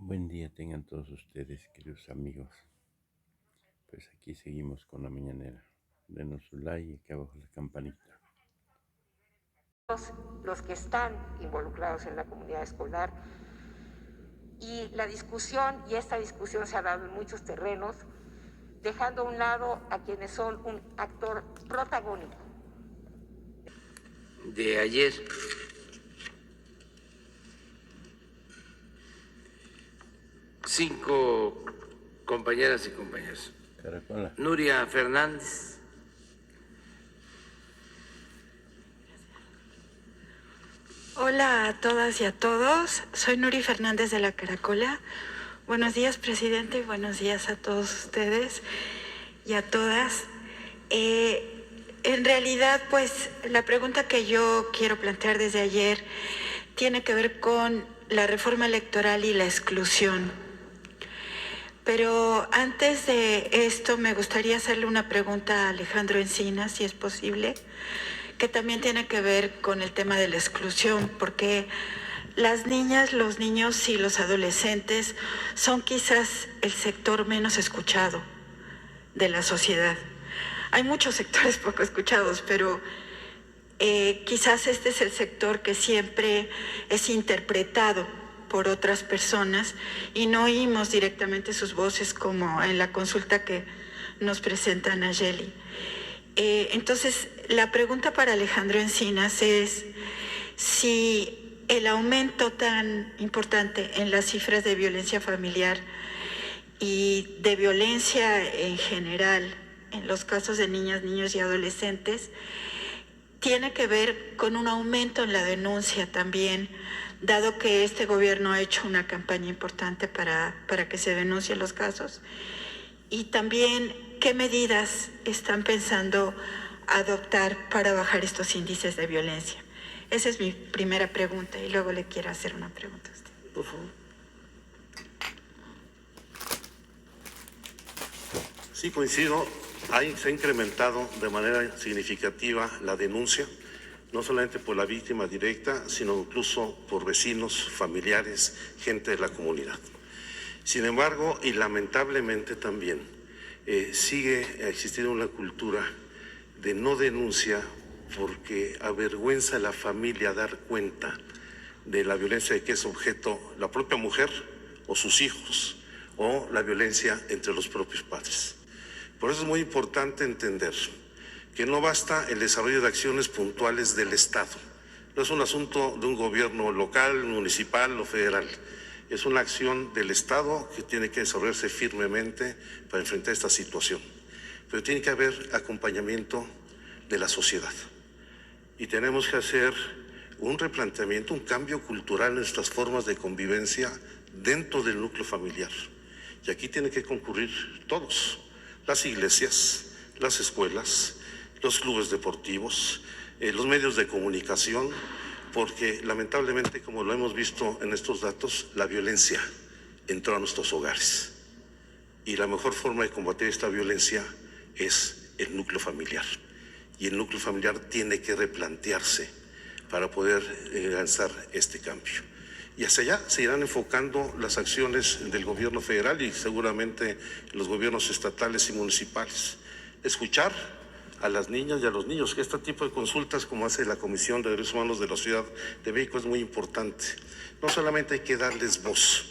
Buen día tengan todos ustedes, queridos amigos. Pues aquí seguimos con la mañanera. Denos su like y aquí abajo la campanita. Los que están involucrados en la comunidad escolar y la discusión, y esta discusión se ha dado en muchos terrenos, dejando a un lado a quienes son un actor protagónico. De ayer, cinco compañeras y compañeros. Caracola. Nuria Fernández, Hola a todas y a todos, soy Nuri Fernández de la Caracola. Buenos días, presidente, y buenos días a todos ustedes y a todas. En realidad, pues, la pregunta que yo quiero plantear desde ayer tiene que ver con la reforma electoral y la exclusión. Pero antes de esto, me gustaría hacerle una pregunta a Alejandro Encinas, si es posible, que también tiene que ver con el tema de la exclusión, porque las niñas, los niños y los adolescentes son quizás el sector menos escuchado de la sociedad. Hay muchos sectores poco escuchados, pero quizás este es el sector que siempre es interpretado por otras personas y no oímos directamente sus voces como en la consulta que nos presenta Nayeli. Entonces, la pregunta para Alejandro Encinas es si el aumento tan importante en las cifras de violencia familiar y de violencia en general en los casos de niñas, niños y adolescentes tiene que ver con un aumento en la denuncia también, dado que este gobierno ha hecho una campaña importante para que se denuncien los casos. Y también, ¿qué medidas están pensando adoptar para bajar estos índices de violencia? Esa es mi primera pregunta y luego le quiero hacer una pregunta a usted. por favor. Sí, coincido. Se ha incrementado de manera significativa la denuncia, no solamente por la víctima directa, sino incluso por vecinos, familiares, gente de la comunidad. Sin embargo, y lamentablemente también, sigue existiendo una cultura de no denuncia porque avergüenza a la familia dar cuenta de la violencia de que es objeto la propia mujer o sus hijos, o la violencia entre los propios padres. Por eso es muy importante entender que no basta el desarrollo de acciones puntuales del Estado. No es un asunto de un gobierno local, municipal o federal. Es una acción del Estado que tiene que desarrollarse firmemente para enfrentar esta situación. Pero tiene que haber acompañamiento de la sociedad. Y tenemos que hacer un replanteamiento, un cambio cultural en nuestras formas de convivencia dentro del núcleo familiar. Y aquí tienen que concurrir todos, las iglesias, las escuelas, los clubes deportivos, los medios de comunicación, porque lamentablemente, como lo hemos visto en estos datos, la violencia entró a nuestros hogares. Y la mejor forma de combatir esta violencia es el núcleo familiar. Y el núcleo familiar tiene que replantearse para poder lanzar este cambio. Y hacia allá se irán enfocando las acciones del gobierno federal y seguramente los gobiernos estatales y municipales. Escuchar a las niñas y a los niños, que este tipo de consultas como hace la Comisión de Derechos Humanos de la Ciudad de México es muy importante. No solamente hay que darles voz,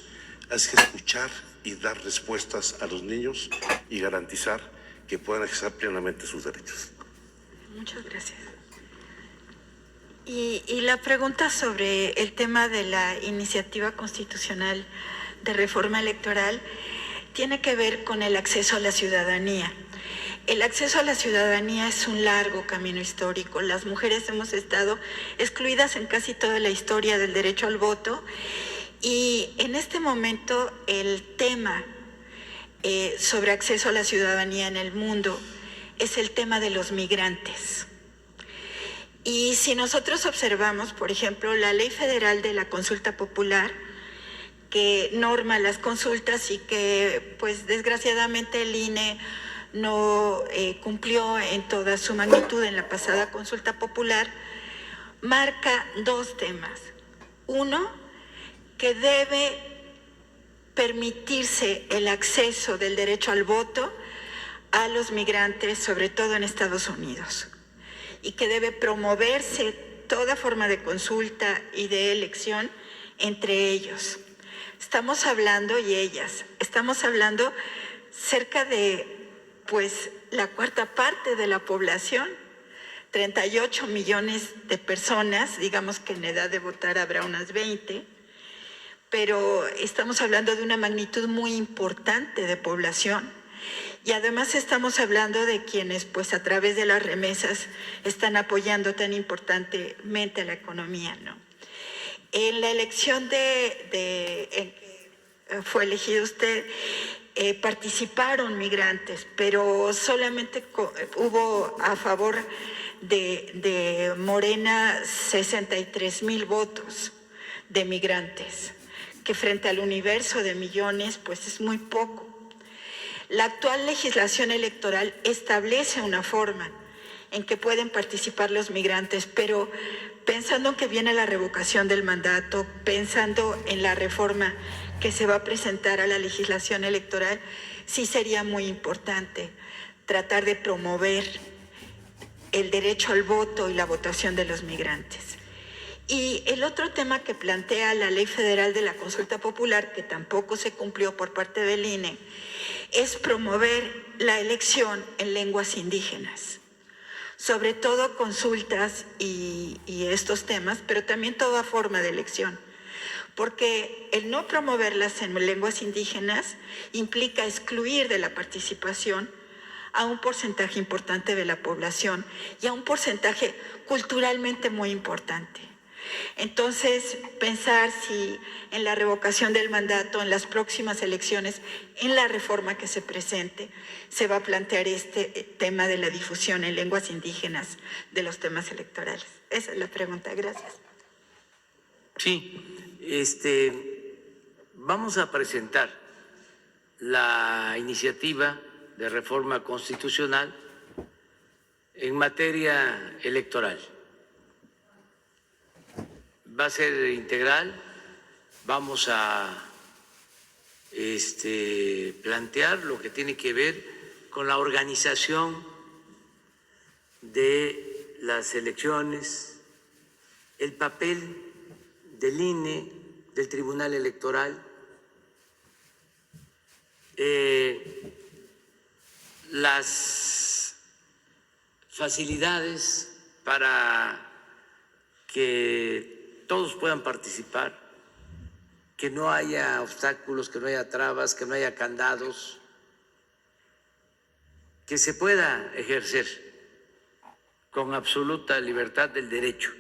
hay que escuchar y dar respuestas a los niños y garantizar que puedan ejercer plenamente sus derechos. Muchas gracias. Y la pregunta sobre el tema de la iniciativa constitucional de reforma electoral tiene que ver con el acceso a la ciudadanía. El acceso a la ciudadanía es un largo camino histórico. Las mujeres hemos estado excluidas en casi toda la historia del derecho al voto y en este momento el tema sobre acceso a la ciudadanía en el mundo es el tema de los migrantes. Y si nosotros observamos, por ejemplo, la Ley Federal de la Consulta Popular, que norma las consultas y que, pues, desgraciadamente el INE no cumplió en toda su magnitud en la pasada consulta popular, marca dos temas. Uno, que debe permitirse el acceso del derecho al voto a los migrantes, sobre todo en Estados Unidos, y que debe promoverse toda forma de consulta y de elección entre ellos. Estamos hablando, y ellas, estamos hablando cerca de, pues, la cuarta parte de la población, 38 millones de personas, digamos que en edad de votar habrá unas 20, pero estamos hablando de una magnitud muy importante de población. Y además estamos hablando de quienes, pues a través de las remesas, están apoyando tan importantemente a la economía, ¿no? En la elección en que fue elegido usted, participaron migrantes, pero solamente hubo a favor de Morena 63,000 votos de migrantes, que frente al universo de millones, pues es muy poco. La actual legislación electoral establece una forma en que pueden participar los migrantes, pero pensando en que viene la revocación del mandato, pensando en la reforma que se va a presentar a la legislación electoral, sí sería muy importante tratar de promover el derecho al voto y la votación de los migrantes. Y el otro tema que plantea la Ley Federal de la Consulta Popular, que tampoco se cumplió por parte del INE, es promover la elección en lenguas indígenas, sobre todo consultas y estos temas, pero también toda forma de elección, porque el no promoverlas en lenguas indígenas implica excluir de la participación a un porcentaje importante de la población y a un porcentaje culturalmente muy importante. Entonces, pensar si en la revocación del mandato, en las próximas elecciones, en la reforma que se presente, se va a plantear este tema de la difusión en lenguas indígenas de los temas electorales. Esa es la pregunta. Gracias. Sí, vamos a presentar la iniciativa de reforma constitucional en materia electoral. Va a ser integral, vamos a plantear lo que tiene que ver con la organización de las elecciones, el papel del INE, del Tribunal Electoral, las facilidades para que todos puedan participar, que no haya obstáculos, que no haya trabas, que no haya candados, que se pueda ejercer con absoluta libertad del derecho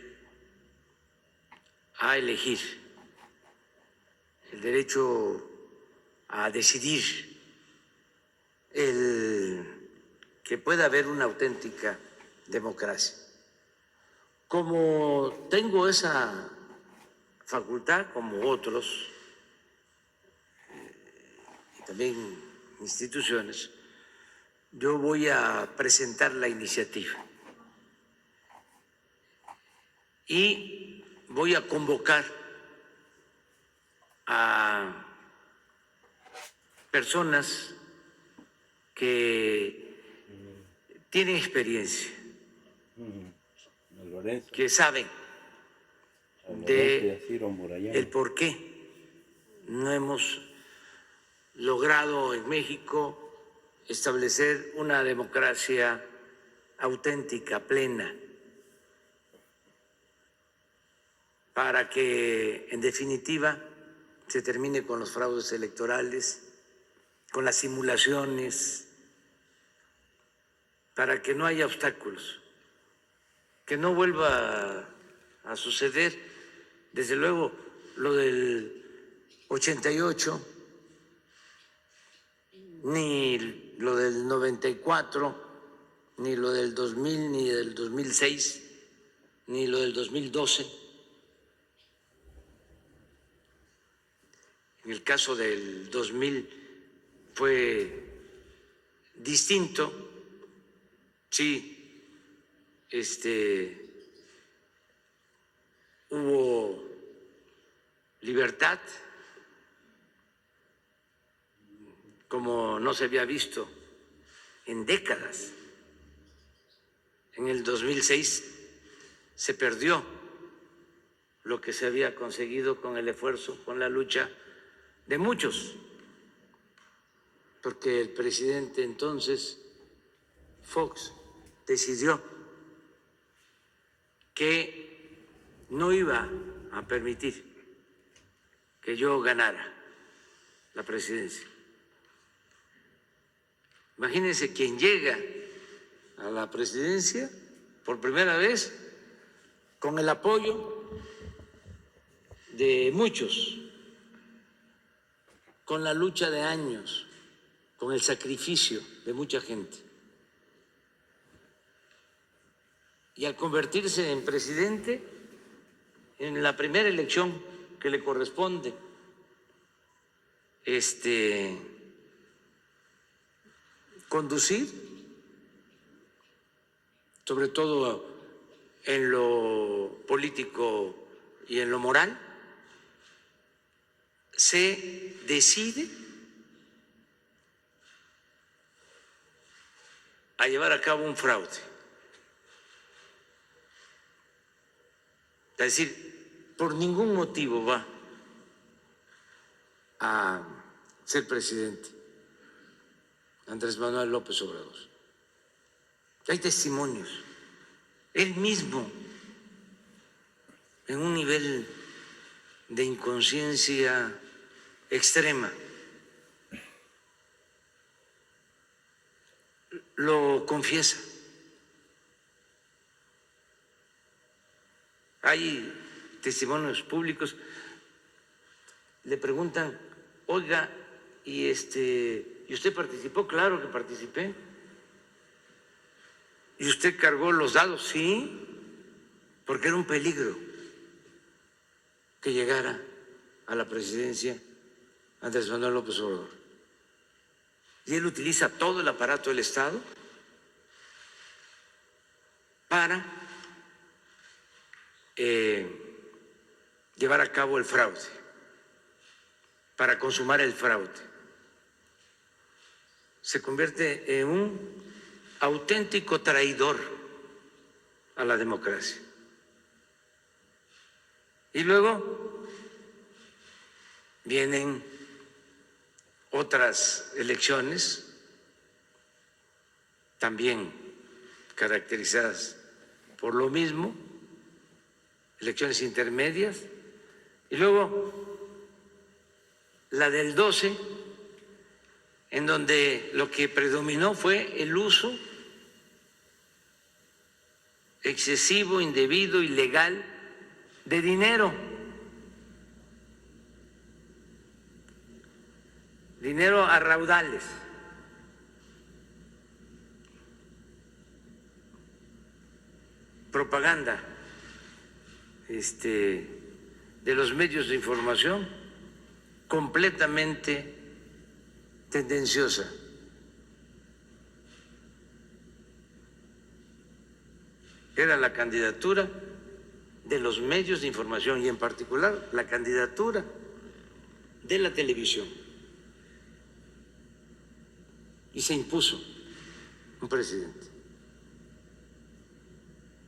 a elegir, el derecho a decidir, que pueda haber una auténtica democracia. Como tengo esa facultad, como otros, y también instituciones, yo voy a presentar la iniciativa y voy a convocar a personas que tienen experiencia, que saben de el por qué no hemos logrado en México establecer una democracia auténtica, plena, para que en definitiva se termine con los fraudes electorales, con las simulaciones, para que no haya obstáculos, que no vuelva a suceder, desde luego, lo del 88, ni lo del 94, ni lo del 2000, ni del 2006, ni lo del 2012. En el caso del 2000 fue distinto, sí, hubo libertad, como no se había visto en décadas. En el 2006 se perdió lo que se había conseguido con el esfuerzo, con la lucha de muchos, porque el presidente entonces, Fox, decidió que no iba a permitir que yo ganara la presidencia. Imagínense quien llega a la presidencia por primera vez con el apoyo de muchos, con la lucha de años, con el sacrificio de mucha gente. Y al convertirse en presidente, en la primera elección que le corresponde, conducir, sobre todo en lo político y en lo moral, se decide a llevar a cabo un fraude. Es decir, por ningún motivo va a ser presidente Andrés Manuel López Obrador. Hay testimonios. Él mismo, en un nivel de inconsciencia extrema, lo confiesa. Hay testimonios públicos. Le preguntan, oiga, ¿y usted participó? Claro que participé. ¿Y usted cargó los dados? Sí, porque era un peligro que llegara a la presidencia Andrés Manuel López Obrador. Y él utiliza todo el aparato del Estado para llevar a cabo el fraude, para consumar el fraude. Se convierte en un auténtico traidor a la democracia. Y luego vienen otras elecciones, también caracterizadas por lo mismo, elecciones intermedias, y luego la del 12, en donde lo que predominó fue el uso excesivo, indebido, ilegal de dinero a raudales. Propaganda de los medios de información completamente tendenciosa. Era la candidatura de los medios de información y en particular la candidatura de la televisión. Y se impuso un presidente.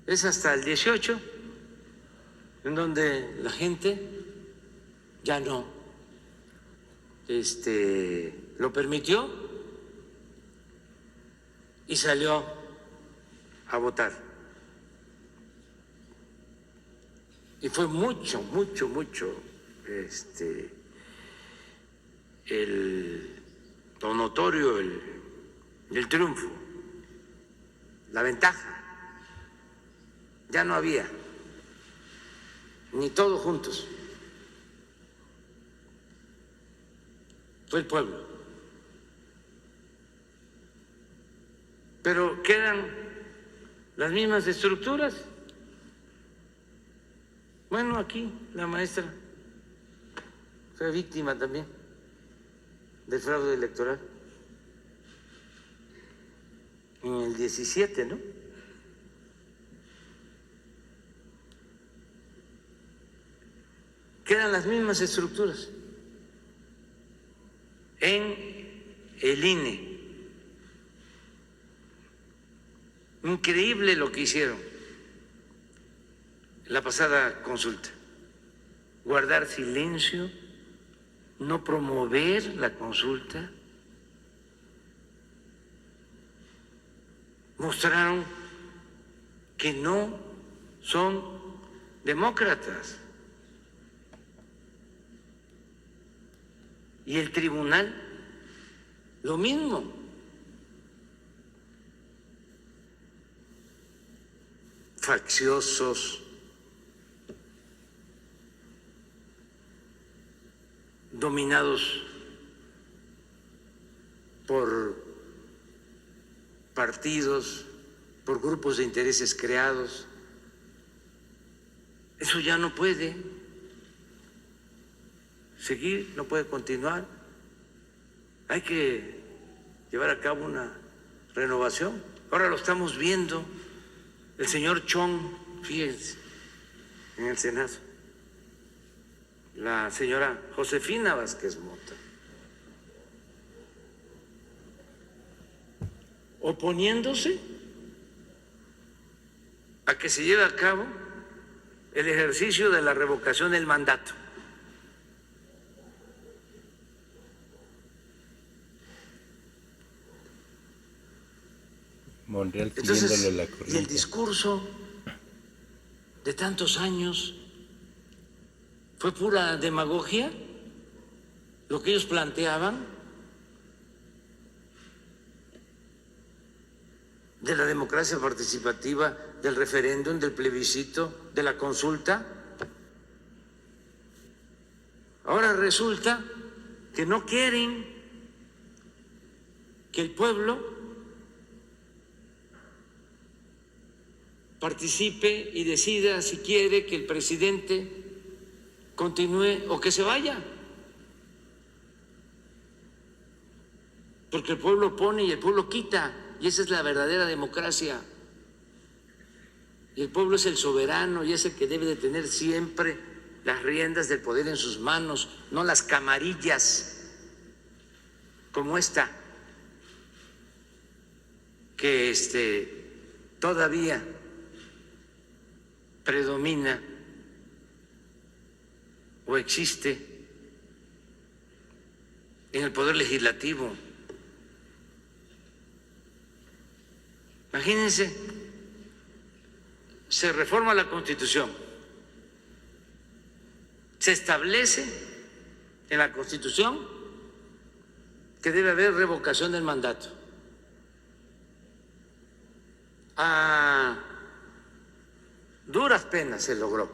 Es hasta el 18 en donde la gente ya no lo permitió y salió a votar. Y fue mucho notorio el triunfo, la ventaja. Ya no había ni todos juntos. Fue el pueblo. Pero quedan las mismas estructuras. Bueno, aquí la maestra fue víctima también del fraude electoral en el 17, ¿no? Quedan las mismas estructuras en el INE. Increíble lo que hicieron en la pasada consulta. Guardar silencio, no promover la consulta. Mostraron que no son demócratas. Y el tribunal, lo mismo. Facciosos, dominados por partidos, por grupos de intereses creados. Eso ya no puede seguir, no puede continuar. Hay que llevar a cabo una renovación. Ahora lo estamos viendo. El señor Chong, fíjense, en el Senado, la señora Josefina Vázquez Mota, oponiéndose a que se lleve a cabo el ejercicio de la revocación del mandato. Monreal Entonces, siguiéndole la y el corriente. discurso de tantos años fue pura demagogia, lo que ellos planteaban de la democracia participativa, del referéndum, del plebiscito, de la consulta. Ahora resulta que no quieren que el pueblo participe y decida si quiere que el presidente continúe o que se vaya. Porque el pueblo pone y el pueblo quita, y esa es la verdadera democracia. Y el pueblo es el soberano y es el que debe de tener siempre las riendas del poder en sus manos, no las camarillas como esta, que todavía predomina o existe en el poder legislativo. Imagínense, se reforma la Constitución, se establece en la Constitución que debe haber revocación del mandato. A duras penas se logró,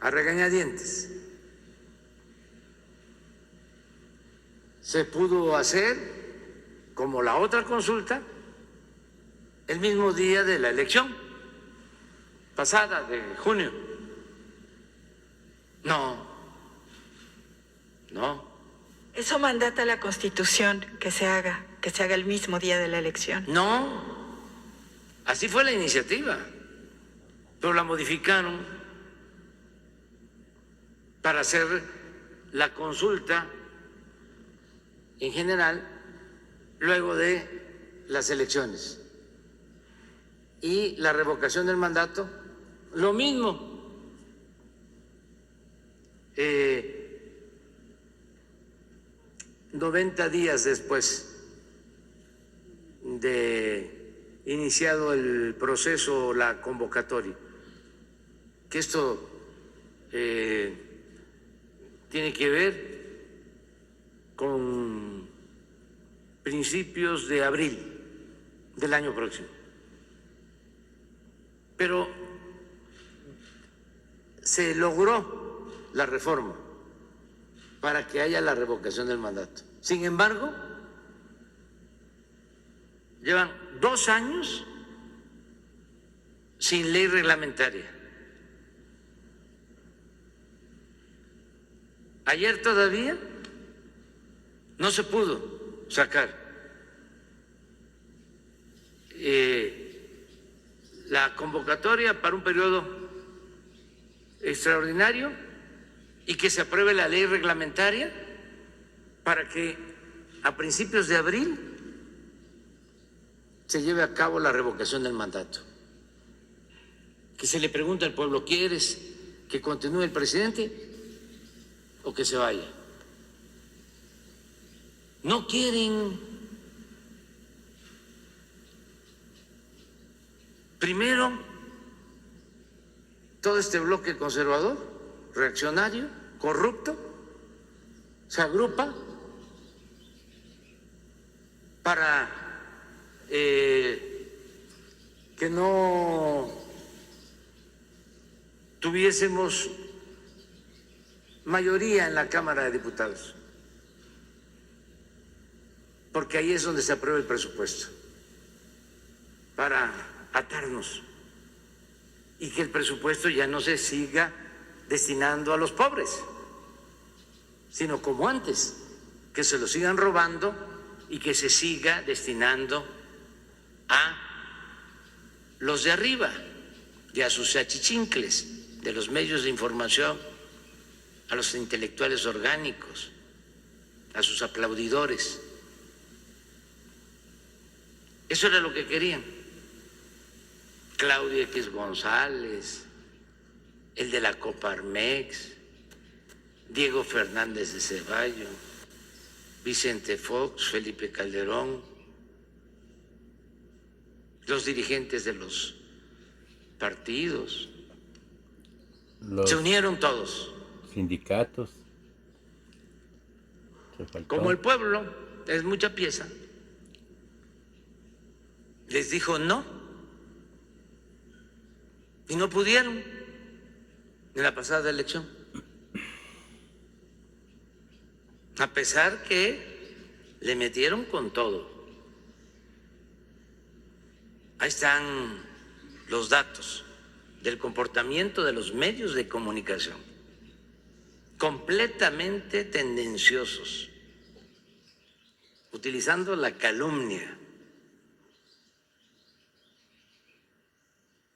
a regañadientes. Se pudo hacer, como la otra consulta, el mismo día de la elección pasada de junio. No. Eso mandata la Constitución que se haga el mismo día de la elección. No, así fue la iniciativa, pero la modificaron para hacer la consulta en general luego de las elecciones. Y la revocación del mandato, lo mismo. 90 días después de iniciado el proceso, la convocatoria, que esto tiene que ver con principios de abril del año próximo. Pero se logró la reforma para que haya la revocación del mandato. Sin embargo, llevan 2 años sin ley reglamentaria. Ayer todavía no se pudo sacar la convocatoria para un periodo extraordinario y que se apruebe la ley reglamentaria para que a principios de abril se lleve a cabo la revocación del mandato. Que se le pregunte al pueblo, ¿quieres que continúe el presidente o que se vaya? No quieren. Primero, todo este bloque conservador, reaccionario, corrupto, se agrupa para que no tuviésemos mayoría en la Cámara de Diputados, porque ahí es donde se aprueba el presupuesto, para atarnos y que el presupuesto ya no se siga destinando a los pobres, sino como antes, que se lo sigan robando y que se siga destinando a los de arriba y a sus achichincles de los medios de información, a los intelectuales orgánicos, a sus aplaudidores. Eso era lo que querían. Claudia X González, el de la Coparmex, Diego Fernández de Ceballos, Vicente Fox, Felipe Calderón, los dirigentes de los partidos, se unieron todos. Sindicatos. Como el pueblo es mucha pieza, les dijo no. Y no pudieron en la pasada elección. A pesar que le metieron con todo. Ahí están los datos del comportamiento de los medios de comunicación, completamente tendenciosos, utilizando la calumnia,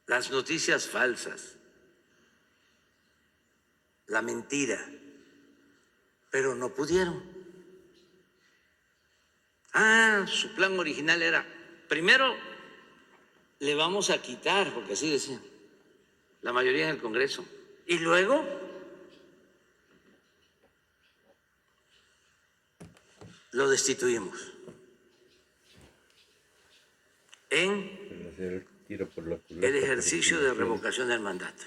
las noticias falsas, la mentira, pero no pudieron. Su plan original era, primero le vamos a quitar, porque así decían, la mayoría en el Congreso, y luego lo destituimos en el ejercicio de revocación del mandato.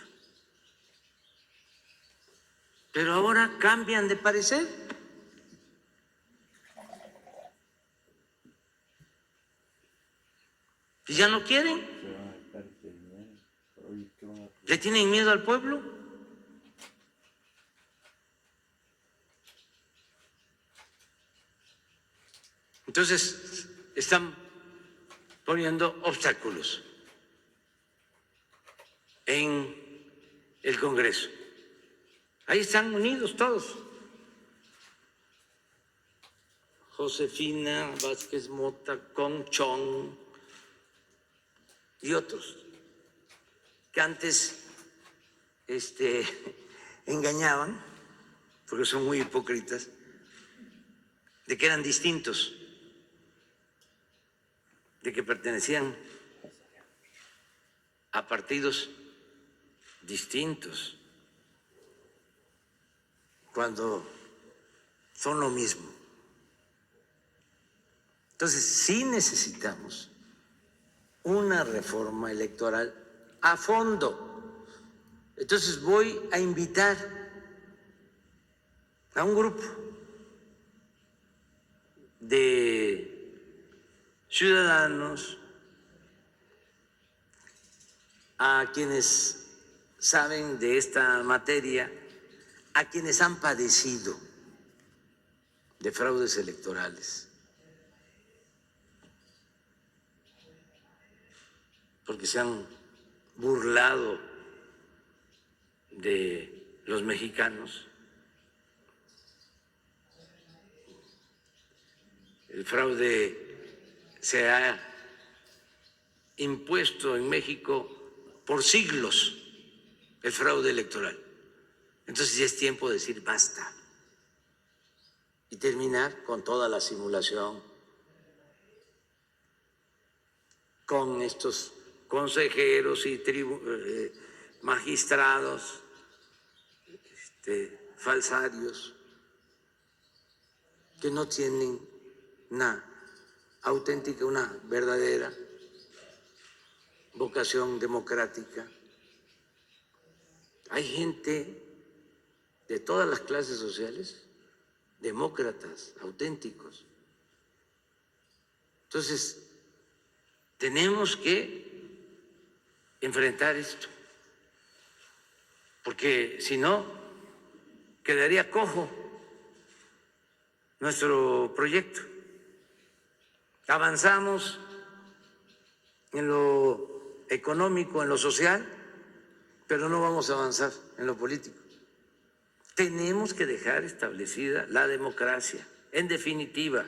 Pero ahora cambian de parecer. Y ya no quieren. ¿Le tienen miedo al pueblo? Entonces, están poniendo obstáculos en el Congreso. Ahí están unidos todos. Josefina Vázquez Mota, Conchón y otros que antes engañaban, porque son muy hipócritas, de que eran distintos, de que pertenecían a partidos distintos, cuando son lo mismo. Entonces, sí necesitamos una reforma electoral a fondo. Entonces voy a invitar a un grupo de ciudadanos, a quienes saben de esta materia, a quienes han padecido de fraudes electorales, porque se han burlado de los mexicanos. El fraude se ha impuesto en México por siglos, el fraude electoral. Entonces ya es tiempo de decir basta y terminar con toda la simulación, con estos consejeros y magistrados falsarios que no tienen una auténtica, una verdadera vocación democrática. Hay gente de todas las clases sociales, demócratas, auténticos. Entonces, tenemos que enfrentar esto, porque si no, quedaría cojo nuestro proyecto. Avanzamos en lo económico, en lo social, pero no vamos a avanzar en lo político. Tenemos que dejar establecida la democracia, en definitiva,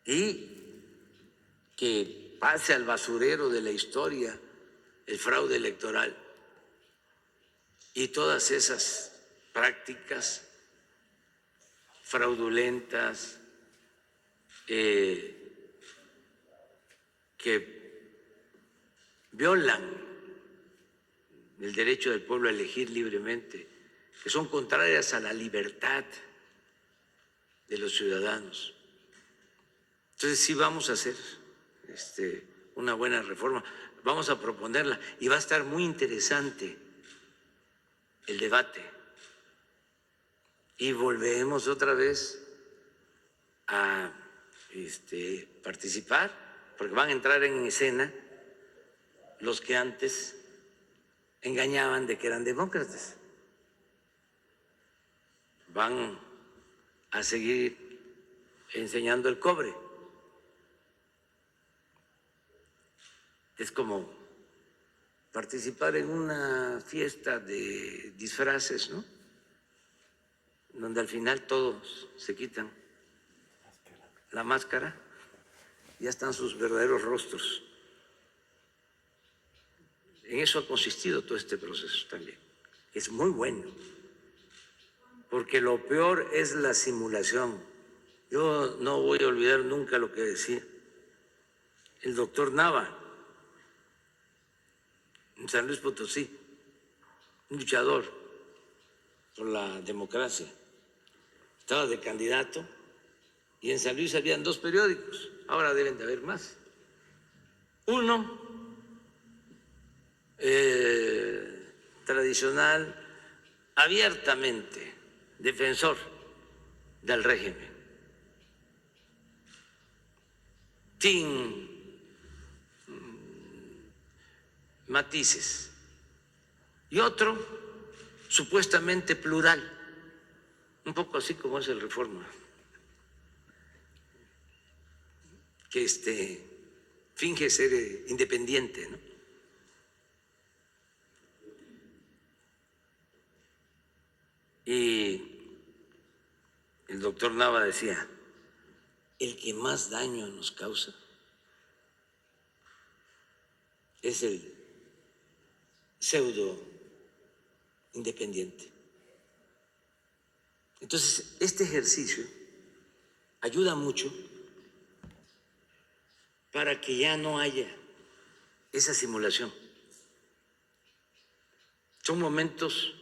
y que pase al basurero de la historia el fraude electoral y todas esas prácticas fraudulentas que violan el derecho del pueblo a elegir libremente, que son contrarias a la libertad de los ciudadanos. Entonces sí vamos a hacer una buena reforma, vamos a proponerla y va a estar muy interesante el debate. Y volvemos otra vez a participar, porque van a entrar en escena los que antes engañaban de que eran demócratas. Van a seguir enseñando el cobre. Es como participar en una fiesta de disfraces, ¿no? Donde al final todos se quitan la máscara, ya están sus verdaderos rostros. En eso ha consistido todo este proceso también. Es muy bueno, porque lo peor es la simulación. Yo no voy a olvidar nunca lo que decía el doctor Nava en San Luis Potosí, un luchador por la democracia. Estaba de candidato y en San Luis habían 2 periódicos, ahora deben de haber más. Uno, tradicional, abiertamente defensor del régimen, sin matices, y otro supuestamente plural, un poco así como es el Reforma, que finge ser independiente, ¿no? Y el doctor Nava decía, el que más daño nos causa es el pseudo independiente. Entonces, este ejercicio ayuda mucho para que ya no haya esa simulación. Son momentos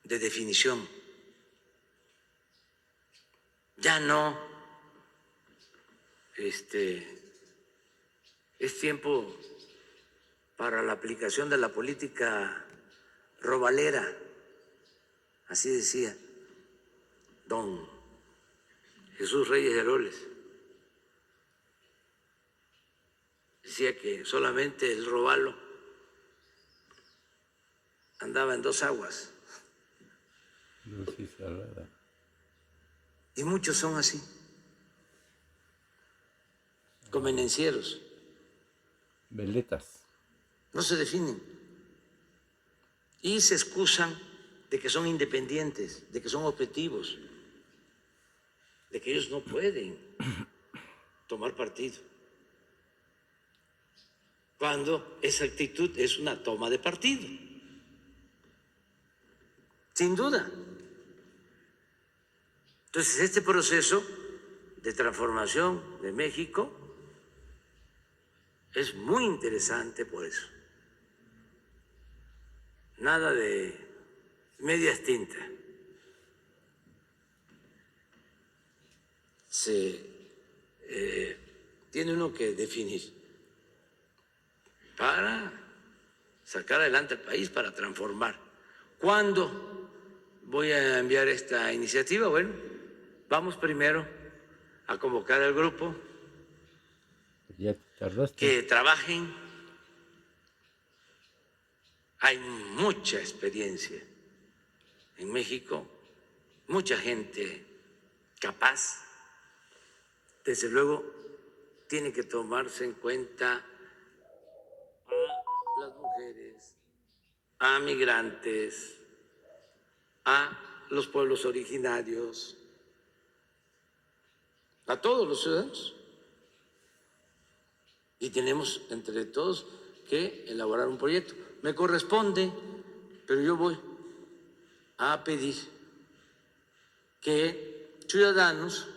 de definición. Ya no es tiempo para la aplicación de la política robalera, así decía don Jesús Reyes Heroles. Decía que solamente el robalo andaba en 2 aguas. Dulce y salada. Y muchos son así, convenencieros. Veletas. No se definen y se excusan de que son independientes, de que son objetivos, de que ellos no pueden tomar partido. cuando esa actitud es una toma de partido. Sin duda. Entonces, este proceso de transformación de México es muy interesante por eso. Nada de medias tintas. Tiene uno que definir para sacar adelante al país, para transformar. ¿Cuándo voy a enviar esta iniciativa? Bueno, vamos primero a convocar al grupo, Ya te tardaste. que trabajen. Hay mucha experiencia en México, mucha gente capaz. Desde luego, tiene que tomarse en cuenta a las mujeres, a migrantes, a los pueblos originarios, a todos los ciudadanos. Y tenemos entre todos que elaborar un proyecto. Me corresponde, pero yo voy a pedir que ciudadanos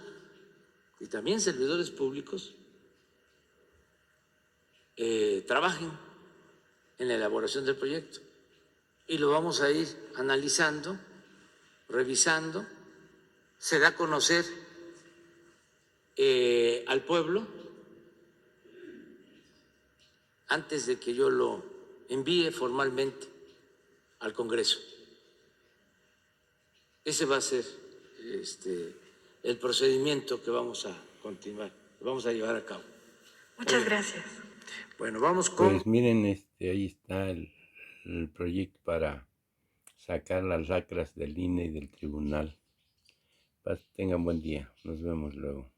y también servidores públicos trabajen en la elaboración del proyecto. Y lo vamos a ir analizando, revisando. Se da a conocer al pueblo antes de que yo lo envíe formalmente al Congreso. Ese va a ser el procedimiento que vamos a continuar, que vamos a llevar a cabo. Muchas gracias. Bueno, vamos con... Pues miren, ahí está el proyecto para sacar las lacras del INE y del tribunal. Tengan buen día. Nos vemos luego.